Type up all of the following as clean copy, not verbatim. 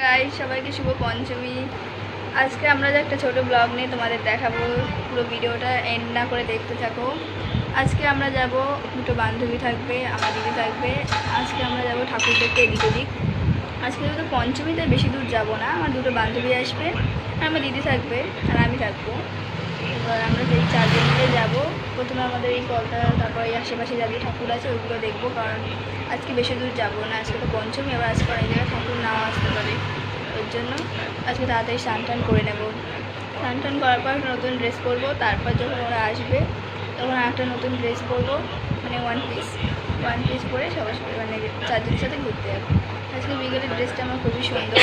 Guys সবাইকে শুভ পঞ্চমী। আজকে আমরা যে একটা ছোট ব্লগ নিয়ে তোমাদের দেখাবো, পুরো ভিডিওটা এন্ড না করে দেখতে থাকো। আজকে আমরা যাব, দুটো বান্ধবী থাকবে, আমার দিদি থাকবে। আজকে আমরা যাব ঠাকুর দেখতে এদিক ওদিক। আজকে যেহেতু পঞ্চমী তাই বেশি দূর যাব না, আমার দুটো বান্ধবী আসবে আর আমার দিদি থাকবে আর আমি থাকবো। এবার আমরা সেই চারজন মিলে যাবো। প্রথমে আমাদের এই কলটা, তারপর এই আশেপাশে যা ঠাকুর আছে ওইগুলো দেখবো, কারণ আজকে বেশি দূর যাবো না। আজকে তো পঞ্চমী, এবার আজকে অনেক জায়গায় ঠাকুর নাও আসতে পারে, ওর জন্য আজকে তাড়াতাড়ি স্নান টান করে নেবো। স্নান টান করার পর নতুন ড্রেস পরবো, তারপর যখন ওরা আসবে তখন একটা নতুন ড্রেস পরবো, মানে ওয়ান পিস পরে সবার সাথে, মানে চারজনের সাথে ঘুরতে যাবো। আজকে বিকেলের ড্রেসটা আমার খুবই সুন্দর।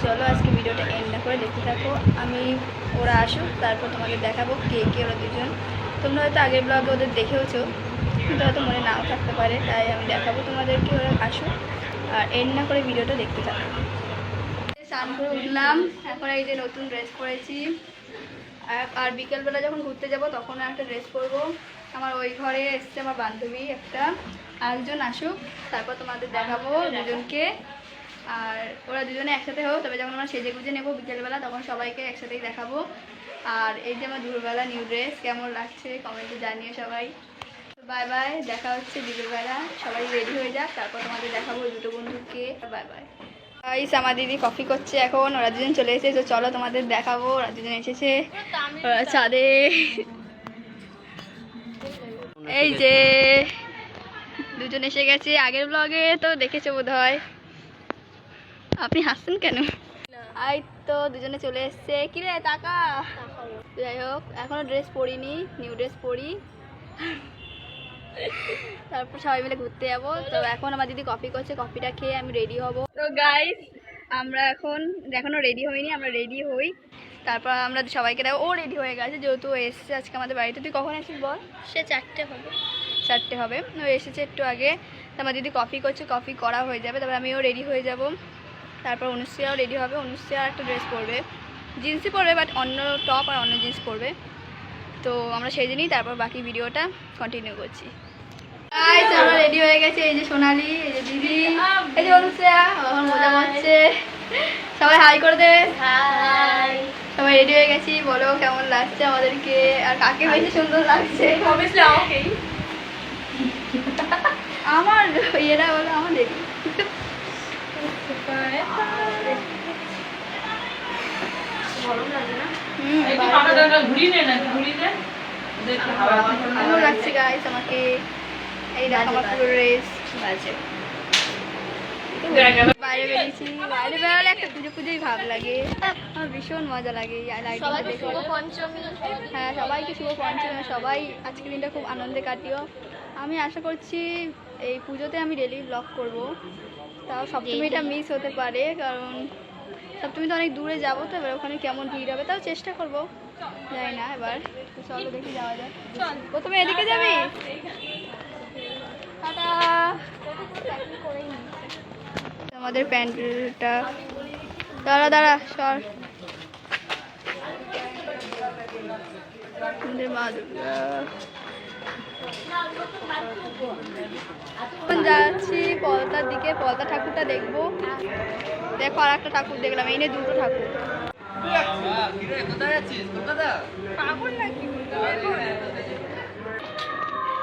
চলো আজকে ভিডিওটা এন্ড না করে দেখতে থাকো। আমি ওরা আসুক, তারপর তোমাদের দেখাবো কে কে ওরা দুজন। তোমরা হয়তো আগের ব্লগে ওদের দেখেওছো, কিন্তু হয়তো মনে নাও থাকতে পারে, তাই আমি দেখাবো তোমাদেরকে। ওরা আসুক আর এন্ড না করে ভিডিওটা দেখতে থাকো। স্নান করে উঠলাম, এখন এই যে নতুন ড্রেস পরেছি। আর বিকেলবেলা যখন ঘুরতে যাব তখন একটা ড্রেস পরবো। আমার ওই ঘরে এসছে আমার বান্ধবী একটা, আরেকজন আসুক তারপর তোমাদের দেখাবো দুজনকে। আর ওরা দুজনে একসাথে হোক, তবে যখন আমরা সেজে গুজে নেবো বিকেলবেলা তখন সবাইকে একসাথেই দেখাবো। আর এই যে আমার দুপুরবেলা নিউ ড্রেস কেমন লাগছে কমেন্টে জানিয়ে সবাই। বাই বাই, দেখা হচ্ছে বিকেলবেলা। সবাই রেডি হয়ে যাক, তারপর তোমাদের দেখাবো দুটো বন্ধুকে। Bye bye. আমার দিদি কফি করছে এখন, ওরা দুজন চলে এসেছে, তো চলো তোমাদের দেখাবো। ওরা দুজন এসেছে ছাদে, এই যে দুজন এসে গেছে। আগের ব্লগে তো দেখেছো বোধ হয়। আপনি হাসছেন কেন? এই তো দুজনে চলে এসছে। কিরে টাকা, যাই হোক এখনো ড্রেস পরিনি, নিউ ড্রেস পরি, তারপর সবাই মিলে ঘুরতে যাবো। তো এখন আমার দিদি কফি করছে, কফিটা খেয়ে আমি রেডি হব। তো গাইস আমরা এখনো রেডি হইনি, আমরা রেডি হই, তারপর আমরা সবাইকে দেখো। ও রেডি হয়ে গেছে যেহেতু এসছে আজকে আমাদের বাড়িতে। তুই কখন আসিস বল? সে 4টে হবে। ও এসেছে একটু আগে। তো আমার দিদি কফি করছে, কফি করা হয়ে যাবে তারপর আমিও রেডি হয়ে যাব। তারপর অনুশ্রিয়াও রেডি হবে, অনুশ্রিয়া একটা ড্রেস পরবে, জিন্সই পরবে, বাট অন্য টপ আর অন্য জিন্স পরবে। তো আমরা সেই দিনই তারপর বাকি ভিডিওটা কন্টিনিউ করছি। আমরা রেডি হয়ে গেছে, এই যে সোনালি, এই যে দিদি, এই যে অনুশ্রিয়া, এখন মজা করছে। সবাই হাই করে দে। হাই, সবাই রেডি হয়ে গেছি, বলো কেমন লাগছে আমাদেরকে, আর কাকে বেশি সুন্দর লাগছে? অবভিয়াসলি আমাকেই। আমার এরা বলো আমাদের। কেমন লাগছে গাইস আমাকে? এই দেখো আমার পুরো ড্রেস বাজে। বাইরে বেরিয়েছি, বাইরে বেরোলে একটা পুজোই ভাব লাগে, আমার ভীষণ মজা লাগে এই লাইটিংটা দেখে। হ্যাঁ সবাইকে শুভ পঞ্চমী, সবাই আজকের দিনটা খুব আনন্দে কাটিও। আমি আশা করছি এই পুজোতে আমি ডেলি ব্লগ করব, তাও সপ্তমীটা মিস হতে পারে, কারণ সপ্তমী তো অনেক দূরে যাবো, তো এবার ওখানে কেমন ভিড় হবে তাও চেষ্টা করবো, যাই না এবার। চলো দেখি যাওয়া যায়। প্রথমে এদিকে যাবি? টাটা। আমাদের প্যান্ডেলটা, দাঁড়া সর, আমাদের মা দুর্গা। এখন যাচ্ছি পলতার দিকে, পলতা ঠাকুরটা দেখবো। দেখো আর একটা ঠাকুর দেখলাম, এই নিয়ে দুটো ঠাকুর।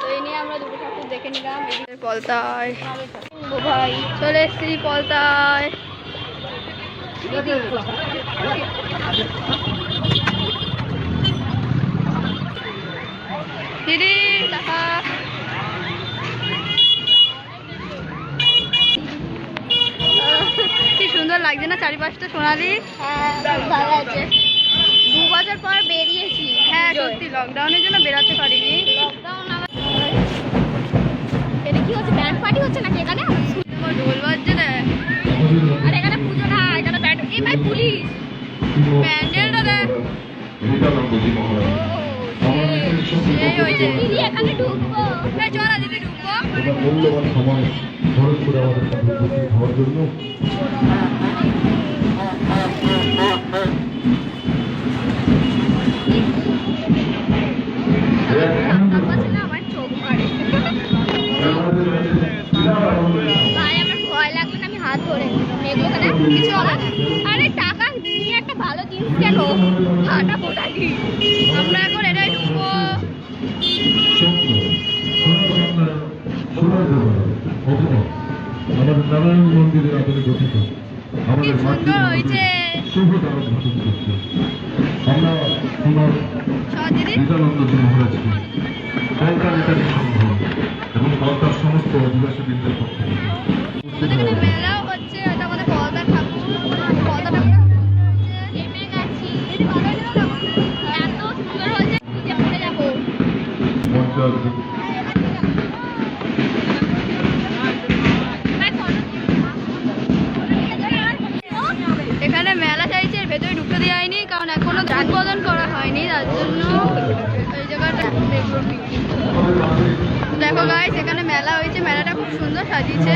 তো এই নিয়ে আমরা দুটো ঠাকুর দেখে নিলাম। পলতায় ও ভাই চলে এসছি পলতায়। দিদি টাকা। কি সুন্দর লাগছে না চারিপাশটা সোনালি? ভালো আছে। 2 বছর পর বেরিয়েছি। হ্যাঁ সত্যি, লকডাউনের জন্য বেরোতে পারিনি। এটা কি হচ্ছে, ব্যান্ড পার্টি হচ্ছে নাকি এখানে? ঢোল বাজছে না, আর এখানে পুজো না, এখানে ব্যান্ড। এই ভাই পুলিশ, প্যান্ডেলটা দেখ। দিদি এখানে ঢুকবো। চল না দিদি ঢুকবো। মূল্যবান সময় খরচ করে আমাদের সাথে উপস্থিত হওয়ার জন্য আমার চোখ মারে ভাই, আমার ভয় লাগলো না, আমি হাত ধরে এগুলোখানে কিছু হবে না। আরে টাকা নিয়ে একটা ভালো জিনিস কেন হাঁটা ফোটালি। আমরা এখন এটাই ঢুকবো। আমাদের নারায়ণ মন্দিরের আদলে গঠিত কি আমাদের সুন্দর হয়েছে শুভ দ্বারক ঘটন করছে। আমরা তোমার সহজেরই বিদ্যানন্দজি মহারাজকে কলকাতা নেতাজি সংঘ এবং কলকাতার সমস্ত অধিবাসীবৃন্দের পক্ষ থেকে আমাদের এখানে মেলাও হচ্ছে। এটা আমাদের পলতার ঠাকুর। পলতা ঠাকুর নেমে গেছি এত সুন্দর হয়েছে নিচে পড়ে যাবো। মঞ্চার এখানে মেলা চাইছে, এর ভেতরে ঢুকতে দেওয়া হয়নি কারণ এখনো উদ্বোধন করা হয়নি, তার জন্য এই জায়গাটা দেখো গাইস, এখানে মেলা হয়েছে। মেলাটা খুব সুন্দর সাজিয়েছে।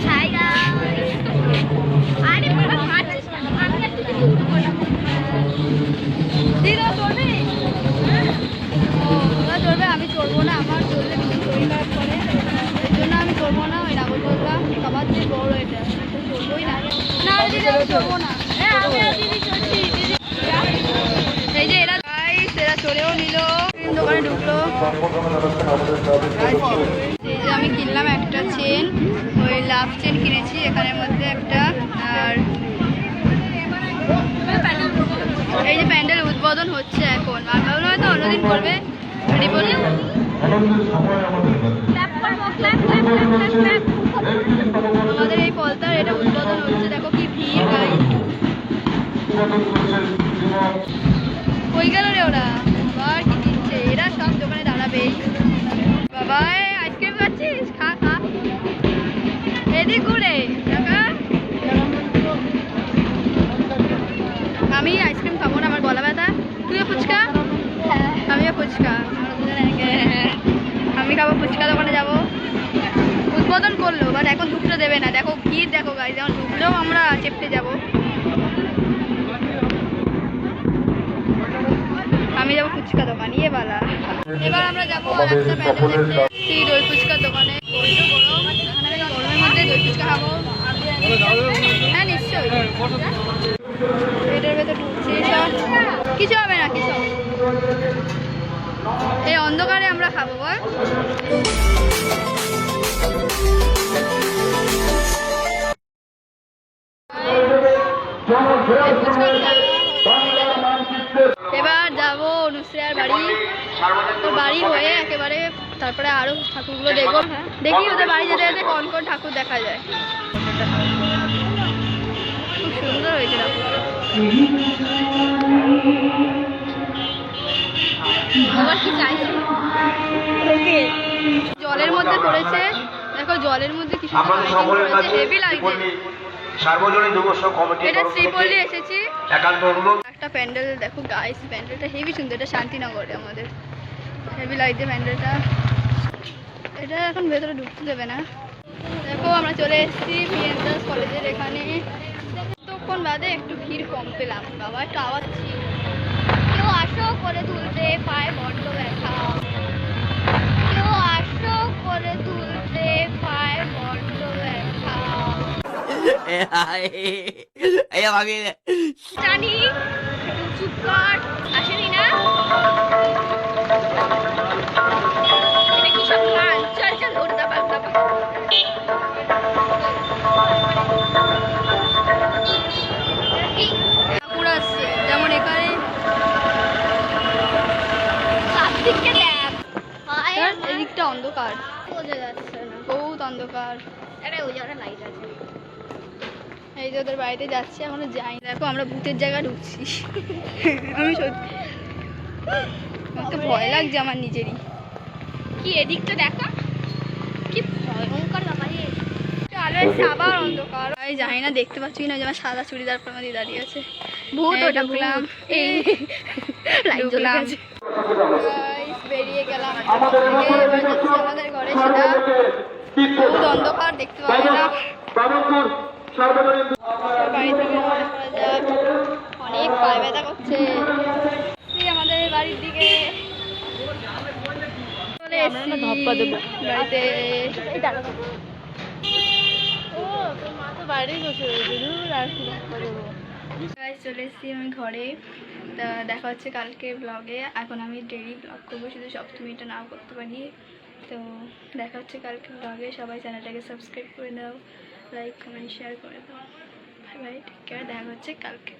Hi guys. আরে বাবা মারছিস কেন? আমি একটু কিছু দিদা চড়বে? ও ওরা চড়বে, আমি চড়বো না। আমার চড়লে কিন্তু শরীর খারাপ করে, এই জন্য আমি চড়বো না। ওই নাগরদোলটা সবার চেয়ে বড়, এটা তো চড়বোই না। না দিদি আমি চড়বো না। এই যে এরা গাইস, এরা চড়েও নিল, দোকানে ঢুকলো। এই যে আমি কিনলাম একটা চেন, ওই লাভ চেন কিনেছি এখানের মধ্যে একটা। আর এই যে প্যান্ডেল উদ্বোধন হচ্ছে এখন, আর ভাবলাম হয়তো অন্যদিন করবে। রেডি বলি আনন্দের সময় আমাদের কাছে ক্ল্যাপ করবো ক্ল্যাপ ক্ল্যাপ ক্ল্যাপ ক্ল্যাপ। আমাদের এই পলতার এটা উদ্বোধন হচ্ছে। দেখো কি ভিড় গাইস। উদ্বোধন করছেন যুবক কই গেল রে ওরা? আবার কি কিনছে এরা? সব দোকানে দাঁড়াবে। বাবা আইসক্রিম খাচ্ছিস? খা খা, এদিক ঘুরে টাকা। আমি আইসক্রিম খাবো না, আমার গলা ব্যথা। তুইও ফুচকা? আমিও ফুচকা। আমরা দুজনে আমি খাবো ফুচকা, দোকানে যাবো। উদ্বোধন করলো বাট এখন ঢুকতে দেবে না। দেখো ভিড় দেখো গাইস, যেমন ঢুকলেও আমরা চেপতে যাব। আমি যাবো ফুচকা দোকান, ইয়ে বালা। এবার আমরা যাবো আর একটা প্যান্ডেল দেখতে, সেই দই ফুচকার দোকানে। প্রচুর গরম, এখানে আমি গরমের মধ্যে দই ফুচকা খাবো। হ্যাঁ নিশ্চয়ই, এটার ভেতর ঢুকছি। সব কিছু হবে না, কিছু হবে না। এই অন্ধকারে আমরা খাবো বল। এবার যাবো অনুশ্রেয়ার বাড়ি। তোর বাড়ি হয়ে একেবারে তারপরে আরো ঠাকুরগুলো দেখবো। দেখি ওদের বাড়ি যেতে যেতে কোন কোন ঠাকুর দেখা যায়। খুব সুন্দর হয়েছে ঠাকুরটা। আবার কি চাইছে? জলের মধ্যে পড়েছে, দেখো জলের মধ্যে কি সুন্দর পড়েছে, হেভি লাগছে। সার্বজনীন যুবসংঘ কমিটি এটা শ্রীপল্লী এসেছি। একান্ত অনুরোধ একটা প্যান্ডেল দেখো গাইস, প্যান্ডেলটা হেভি সুন্দর। এটা শান্তিনগরে আমাদের, হেভি লাগছে প্যান্ডেলটা। এটা এখন ভেতরে ঢুকতে দেবে না। দেখো আমরা চলে এসেছি পিএনদাস কলেজের এখানে। তখন বাদে একটু ভিড় কম পেলাম। বাবা একটু আওয়াজ ছিল। কেউ আসো করে তুলতে পায় বড্ড ব্যথা। কেউ আসো করে তুলতে পায় বড্ড ব্যথা। জানি চুপ কর, আসেনি না? এটা কি সব গান? চল চল উড়দা পাল্টা। ঠাকুর আসছে, যেমন এখানে কার্তিককে দেখ। হায় এদিকটা অন্ধকার, বোঝা যাচ্ছে না। বহুত অন্ধকার। আরে ওই জায়গাটা লাইট আছে। এই যে ওদের বাড়িতে যাচ্ছি, এখনো যাই। দেখো আমরা ভূতের জায়গা ঢুকছি। আমি সত্যি আমাকে ভয় লাগছে আমার নিজেরই। কি এদিকটা দেখো, কি ভয়ঙ্কর ব্যাপার। আলো এসে আবার অন্ধকার। আমি জানি না দেখতে পাচ্ছি না, যে আমার সাদা চুড়িদার পরে আমার দিদা আছে। ভূত ওটা ঢুকলাম, এই ঢুকলাম। Guys, বেরিয়ে গেলাম এবার যাচ্ছি আমাদের ঘরে। সেটা বহুত অন্ধকার, দেখতে পাবে না। বাড়ি থেকে রওনা করা যাক। অনেক পায়ে ব্যথা করছে। এই আমাদের বাড়ির দিকে চলে এসেছি বাড়িতে। Guys, চলে এসেছি আমি ঘরে। তা দেখা হচ্ছে কালকে ব্লগে। এখন আমি ডেইলি ব্লগ করবো, শুধু সপ্তমীটা নাও করতে পারি। তো দেখা হচ্ছে কালকে ব্লগে। সবাই চ্যানেলটাকে সাবস্ক্রাইব করে দাও, লাইক কমেন্ট শেয়ার করে দাও। Bye bye, take care. দেখা হচ্ছে কালকে।